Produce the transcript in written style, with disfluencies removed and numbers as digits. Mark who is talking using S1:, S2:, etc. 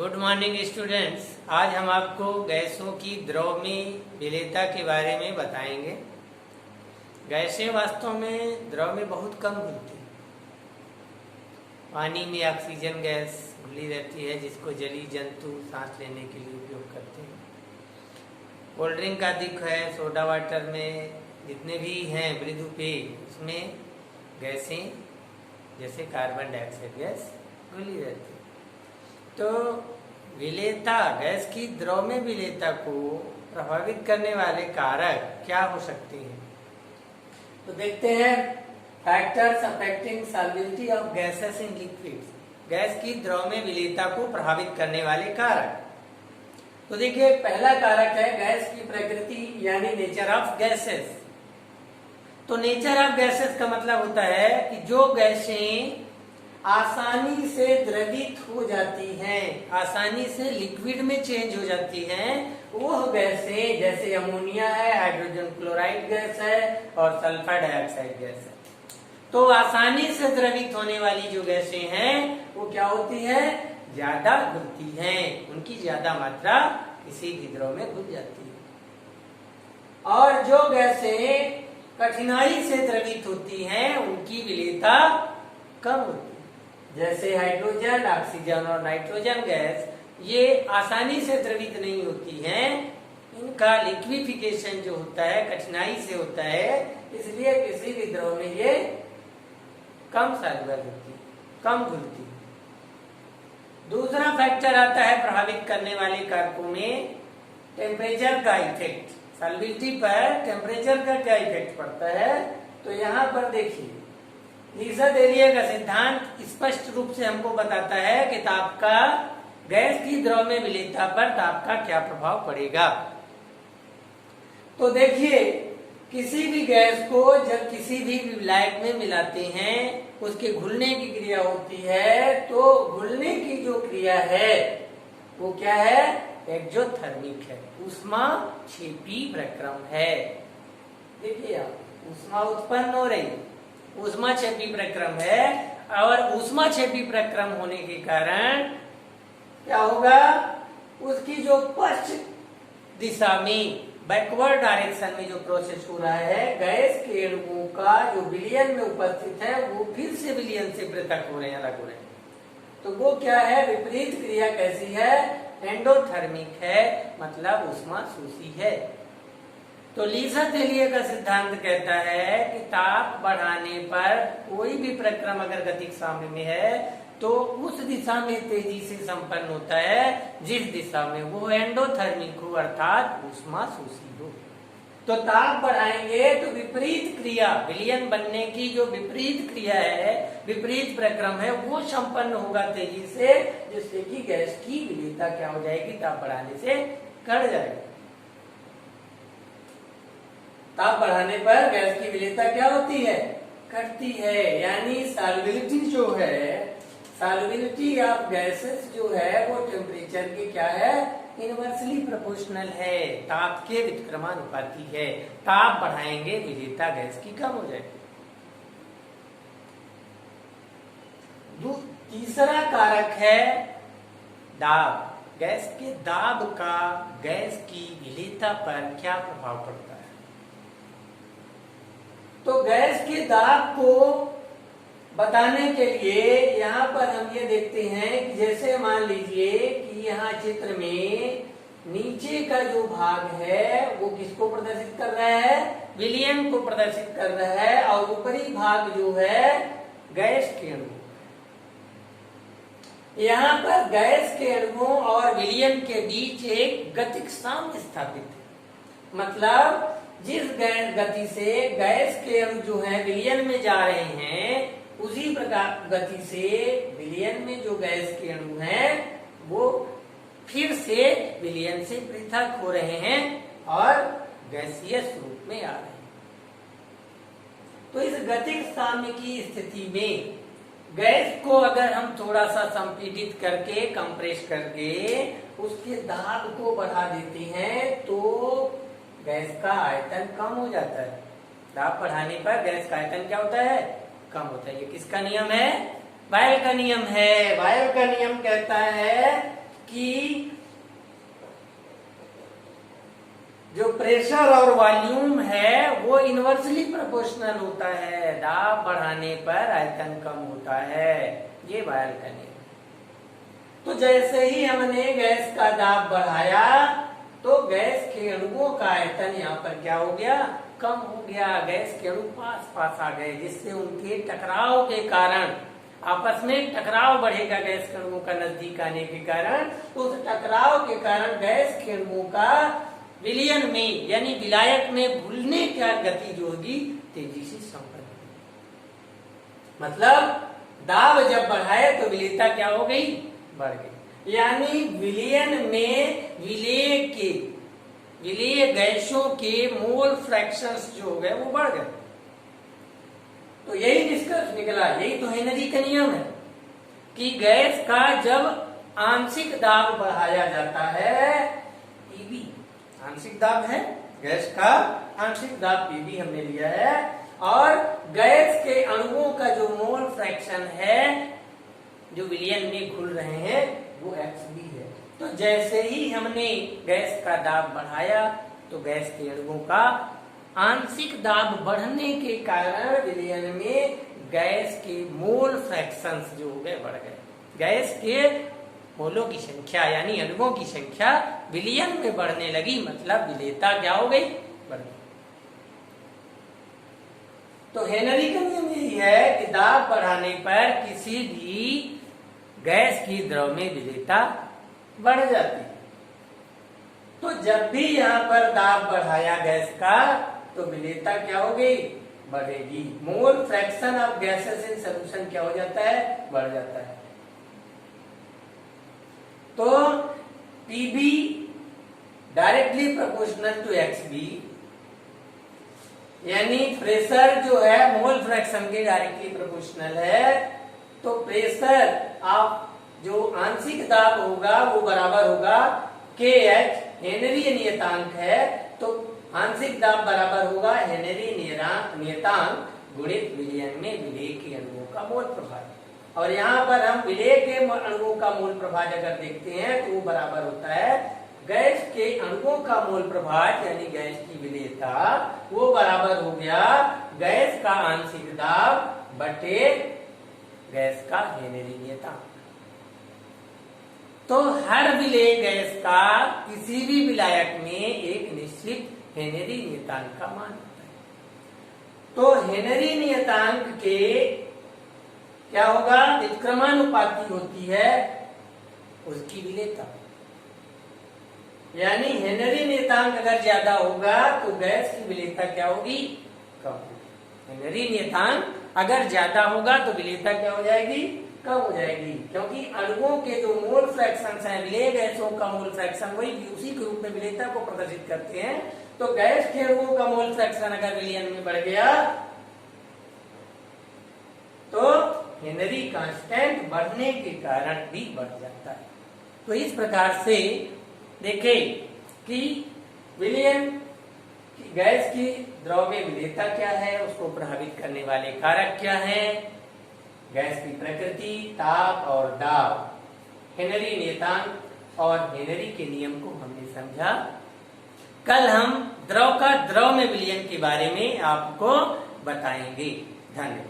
S1: Good morning students. आज हम आपको गैसों की द्रव्यमीय विलेयता के बारे में बताएंगे। गैसें वास्तव में द्रव में बहुत कम घुलती हैं। पानी में ऑक्सीजन गैस घुली रहती है जिसको जलीय जंतु सांस लेने के लिए उपयोग करते हैं। कोल्ड ड्रिंक अधिक है, सोडा वाटर में जितने भी हैं मृदु पेय उसमें गैसें जैसे कार्बन डाइऑक्साइड गैस घुली रहती है। तो विलेयता, गैस की द्रव में विलेयता को प्रभावित करने वाले कारक क्या हो सकते हैं? तो देखते हैं factors affecting solubility of gases in liquids. Gas की द्रव में विलेयता को प्रभावित करने वाले कारक। तो देखिए, पहला कारक है गैस की प्रकृति यानी नेचर ऑफ गैसेस। तो नेचर ऑफ गैसेस का मतलब होता है कि जो गैसें आसानी से द्रवित हो जाती हैं, आसानी से लिक्विड में चेंज हो जाती हैं, वह गैसें जैसे अमोनिया है, हाइड्रोजन क्लोराइड गैस है और सल्फर डाइऑक्साइड गैस है। तो आसानी से द्रवित होने वाली जो गैसें हैं वो क्या होती है? ज्यादा घुलती हैं, उनकी ज्यादा मात्रा किसी भी द्रव में घुल जाती है। और जो गैसें कठिनाई से द्रवित होती हैं उनकी विलेयता कम होती है। जैसे हाइड्रोजन, ऑक्सीजन और नाइट्रोजन गैस ये आसानी से द्रवित नहीं होती हैं, इनका लिक्विफिकेशन जो होता है कठिनाई से होता है, इसलिए किसी भी द्रव में ये कम सॉल्युबल होती है, कम घुलती है। दूसरा फैक्टर आता है प्रभावित करने वाले कारकों में टेम्परेचर का इफेक्ट। सॉल्युबिलिटी पर टेम्परेचर का क्या इफेक्ट पड़ता है? तो यहाँ पर देखिए, लीज़ा-देरिये का सिद्धांत स्पष्ट रूप से हमको बताता है कि ताप का गैस की द्रव में विलेयता पर ताप का क्या प्रभाव पड़ेगा। तो देखिए, किसी भी गैस को जब किसी भी विलायक में मिलाते हैं उसके घुलने की क्रिया होती है, तो घुलने की जो क्रिया है वो क्या है? एक्सोथर्मिक है, ऊष्माक्षेपी प्रक्रम है। देखिए आप, ऊष्मा उत्पन्न हो रही, ऊष्माक्षेपी प्रक्रम है, और ऊष्माक्षेपी प्रक्रम होने के कारण क्या होगा? उसकी जो पश्चिम दिशा में, बैकवर्ड डायरेक्शन में जो प्रोसेस हो रहा है, गैस के अणुओं का जो विलयन में उपस्थित है वो फिर से विलयन से पृथक हो रहे हैं, अलग हो रहे हैं। तो वो क्या है? विपरीत क्रिया कैसी है? एंडोथर्मिक है, मतलब ऊष्मा शोषी है। तो लीज़ा-देरिये का सिद्धांत कहता है कि ताप बढ़ाने पर कोई भी प्रक्रम अगर गतिक साम्य में है तो उस दिशा में तेजी से संपन्न होता है जिस दिशा में वो एंडोथर्मिक हो, अर्थात ऊष्मा शोषी हो। तो ताप बढ़ाएंगे तो विपरीत क्रिया, विलयन बनने की जो विपरीत क्रिया है, विपरीत प्रक्रम है, वो संपन्न होगा तेजी से, जिससे कि गैस की विलेयता क्या हो जाएगी? ताप बढ़ाने से घट जाएगी। ताप बढ़ाने पर गैस की विलेयता क्या होती है? घटती है। यानी सॉल्युबिलिटी जो है, सॉल्युबिलिटी ऑफ गैसेस जो है वो टेम्परेचर के क्या है? इनवर्सली प्रोपोर्शनल है, ताप के व्युत्क्रमानुपाती है। ताप बढ़ाएंगे विलेयता गैस की कम हो जाएगी। तीसरा कारक है दाब। गैस के दाब का गैस की विलेयता पर क्या प्रभाव पड़ता है? तो गैस के दाब को बताने के लिए यहाँ पर हम ये देखते हैं कि जैसे मान लीजिए कि यहाँ चित्र में नीचे का जो भाग है वो किसको प्रदर्शित कर रहा है? विलयन को प्रदर्शित कर रहा है, और ऊपरी भाग जो है गैस के अणु। यहाँ पर गैस के अणुओं और विलयन के बीच एक गतिक साम्य स्थापित है। मतलब जिस गति से गैस के अणु जो है विलयन में जा रहे हैं, उसी प्रकार गति से विलयन में जो गैस के अणु हैं वो फिर से विलयन से पृथक हो रहे हैं और गैसीय रूप में आ रहे हैं। तो इस गतिक साम्य की स्थिति में गैस को अगर हम थोड़ा सा संपीड़ित करके, कंप्रेस करके उसके दाब को बढ़ा देते हैं तो गैस का आयतन कम हो जाता है। दाब बढ़ाने पर गैस का आयतन क्या होता है? कम होता है। ये किसका नियम है? बायल का नियम है। बायल का नियम कहता है कि जो प्रेशर और वॉल्यूम है वो इनवर्सली प्रोपोर्शनल होता है। दाब बढ़ाने पर आयतन कम होता है, ये बॉयल का नियम। तो जैसे ही हमने गैस का दाब बढ़ाया तो गैस के अणुओं का आयतन यहाँ पर क्या हो गया, कम हो गया। गैस के अणु पास पास आ गए, जिससे उनके टकराव के कारण आपस में टकराव बढ़ेगा। गैस के अणुओं का नजदीक आने के कारण, तो उस टकराव के कारण गैस के अणुओं का विलयन में यानी विलायक में घुलने का गति जो होगी तेजी से संपन्न। मतलब दाब जब बढ़ाए तो विलेयता क्या हो गई, बढ़ गई। यानी विलयन में विलेय गैसों के मोल फ्रैक्शंस जो हो गए वो बढ़ गए। तो यही निष्कर्ष निकला, यही तो हेनरी का नियम है कि गैस का जब आंशिक दाब बढ़ाया जाता है, पीबी आंशिक दाब है, गैस का आंशिक दाब पीबी हमने लिया है, और गैस के अणुओं का जो मोल फ्रैक्शन है जो विलयन में घुल रहे हैं वो XB है। तो जैसे ही हमने गैस का दाब बढ़ाया तो गैस के अणुओं का आंशिक दाब बढ़ने के कारण विलयन में गैस के मोल फ्रैक्शंस जो हो गए बढ़ गए। गैस के मोलों की संख्या यानी अणुओं की संख्या विलयन में बढ़ने लगी, मतलब विलेयता क्या हो गई, बढ़ गई। तो हेनरी का नियम यही है कि दाब बढ़ाने पर किसी भी गैस की द्रव में विलेयता बढ़ जाती है। तो जब भी यहाँ पर दाब बढ़ाया गैस का तो विलेयता क्या हो गई, बढ़ेगी। Mole fraction of gases in solution क्या हो जाता है, बढ़ जाता है। तो PB directly proportional to XB, यानी प्रेशर जो है मोल फ्रैक्शन के डायरेक्टली प्रोपोर्शनल है। तो प्रेशर ऑफ जो आंशिक दाब होगा वो बराबर होगा KH, हेनरी नियतांक है, तो आंशिक दाब बराबर होगा हेनरी नियतांक गुणित विलयन में विलेय के अणुओं का मोल प्रभाव। और यहाँ पर हम विलेय के अणुओं का मोल प्रभाव अगर देखते हैं तो वो बराबर होता है गैस के अणुओं का मोल प्रभाव यानी गैस की विलेयता, वो बराबर हो गया गैस का आंशिक दाब बटे गैस का हेनरी नियतांक। तो हर विलेय गैस का किसी भी विलायक में एक निश्चित हेनरी नियतांक का मान होता है। तो हेनरी नियतांक के क्या होगा, व्युत्क्रमानुपाती होती है उसकी विलेयता। यानी हेनरी नियतांक अगर ज्यादा होगा तो गैस की विलेयता क्या होगी, कम होगी। हेनरी नियतांक अगर ज्यादा होगा तो विलेयता क्या हो जाएगी, कम हो जाएगी। क्योंकि अणुओं के जो मोल फ्रैक्शंस हैं, विलेय गैसों का मोल फ्रैक्शन वही उसी के रूप में विलेयता को प्रदर्शित करते हैं। तो गैस के अणुओं का मोल फ्रैक्शन अगर विलयन में बढ़ गया तो हेनरी कांस्टेंट बढ़ने के कारण भी बढ़ जाता है। तो इस प्रकार से देखें कि विलयन गैस की द्रव में विलेयता क्या है, उसको प्रभावित करने वाले कारक क्या हैं, गैस की प्रकृति, ताप और दाब, हेनरी नियतांक और हेनरी के नियम को हमने समझा। कल हम द्रव का द्रव में विलयन के बारे में आपको बताएंगे। धन्यवाद।